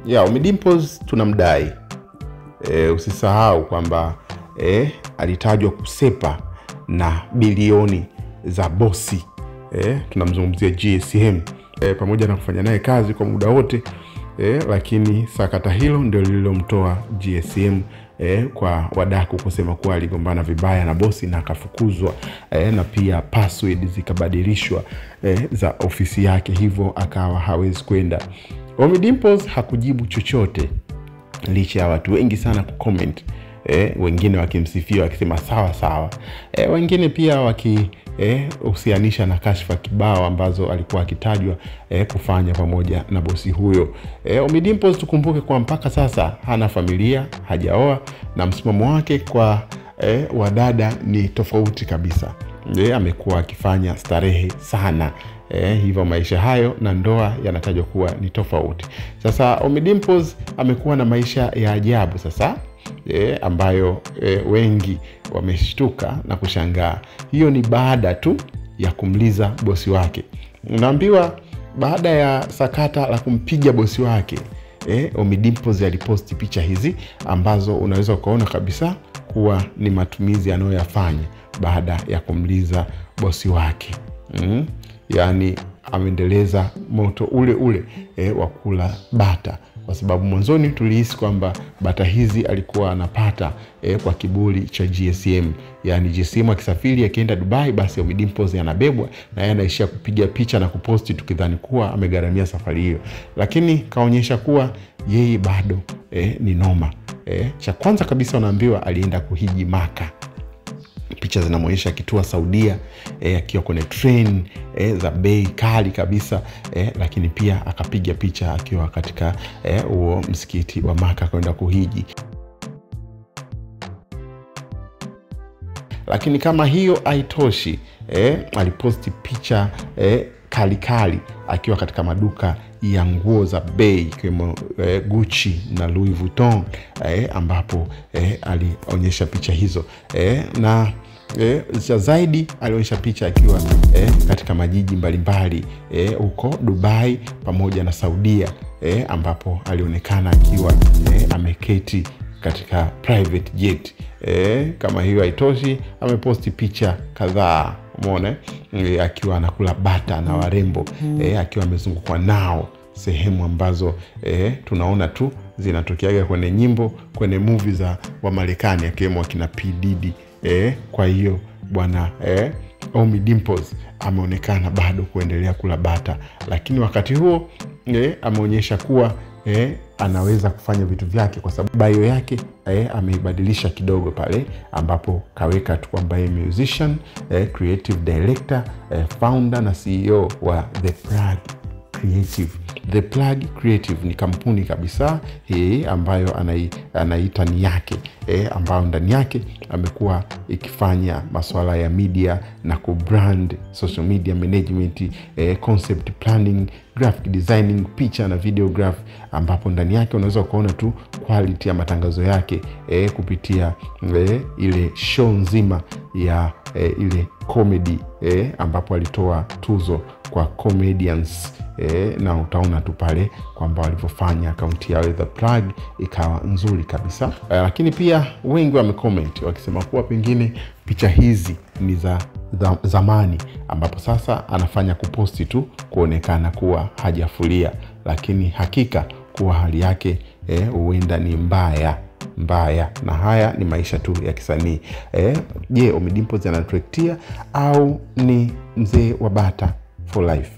Ommy Dimpoz tunamdai. Usisahau kwamba alitajwa kusepa na bilioni za bosi. Tunamzungumzia GSM, pamoja na kufanya naye kazi kwa muda wote, lakini sakata hilo ndio lililomtoa GSM kwa wadaku kusema kuwa aligombana vibaya na bosi na akafukuzwa, na pia password zikabadilishwa za ofisi yake, hivyo akawa hawezi kwenda. Ommy Dimpoz hakujibu chochote licha ya watu wengi sana kucomment, wengine wakimsifia wakisema sawa sawa, wengine pia usianisha na kashfa kibao ambazo alikuwa akitajwa kufanya pamoja na bosi huyo. Ommy Dimpoz tukumbuke kwa mpaka sasa hana familia, hajaoa, na msimamo wake kwa wadada ni tofauti kabisa. Amekuwa akifanya starehe sana, hivyo maisha hayo na ndoa yanatajwa kuwa ni tofauti. Sasa Ommy Dimpoz amekuwa na maisha ya ajabu sasa, ambayo wengi wameshtuka na kushangaa. Hiyo ni baada tu ya kumliza bosi wake. Unaambiwa baada ya sakata la kumpiga bosi wake, Ommy Dimpoz aliposti picha hizi ambazo unaweza kuona kabisa kuwa ni matumizi anayoyafanya baada ya kumliza bosi wake. Yani ameendeleza moto ule ule wa kula bata, kwa sababu mwanzoni tulihisi kwamba bata hizi alikuwa anapata kwa kiburi cha GSM. Yani GSM akisafiri akienda Dubai, basi Ommy Dimpoz anabebwa na yeye anaishia kupiga picha na kuposti tukidhani kuwa amegharamia safari hiyo, lakini kaonyesha kuwa yeye bado ni noma. Cha kwanza kabisa unaambiwa alienda kuhiji Maka. Picha zinamuonyesha akitua Saudia, akiwa kwenye train za bei kali kabisa, lakini pia akapiga picha akiwa katika huo msikiti wa Maka kwenda kuhiji. Lakini kama hiyo haitoshi, aliposti picha kali akiwa katika maduka ya nguo za bei kama Gucci na Louis Vuitton, ambapo alionyesha picha hizo, na zaidi alionyesha picha akiwa katika majiji mbalimbali huko Dubai pamoja na Saudia, ambapo alionekana akiwa ameketi katika private jet. Kama hiyo haitoshi, ameposti picha kadhaa, umeona, akiwa anakula bata na warembo, akiwa amezungukwa nao, sehemu ambazo tunaona tu zinatokeaga kwenye nyimbo, kwenye movie za wa Marekani, akiwemo akina P Diddy. Kwa hiyo bwana Ommy Dimpoz ameonekana bado kuendelea kula bata, lakini wakati huo ameonyesha kuwa anaweza kufanya vitu vyake, kwa sababu bio yake ameibadilisha kidogo pale, ambapo kaweka tu kwamba yeye musician, creative director, founder na CEO wa The Plug Creative. The Plug Creative ni kampuni kabisa ambayo anaita ni yake, ambayo ndani yake amekuwa ikifanya masuala ya media na kubrand, social media management, concept planning, graphic designing, picha na videograph, ambapo ndani yake unaweza kuona tu quality ya matangazo yake kupitia ile show nzima ya ile comedy, ambapo alitoa tuzo kwa comedians, na utaona tu pale kwamba walipofanya akaunti yao The Plug ikawa nzuri kabisa. Lakini pia wengi wamecomment wakisema kuwa pengine picha hizi ni za zamani, ambapo sasa anafanya kuposti tu kuonekana kuwa hajafulia, lakini hakika kuwa hali yake huenda ni mbaya, na haya ni maisha tu ya kisanii. Je, Ommy Dimpoz anatrektia au ni mzee wa bata for life?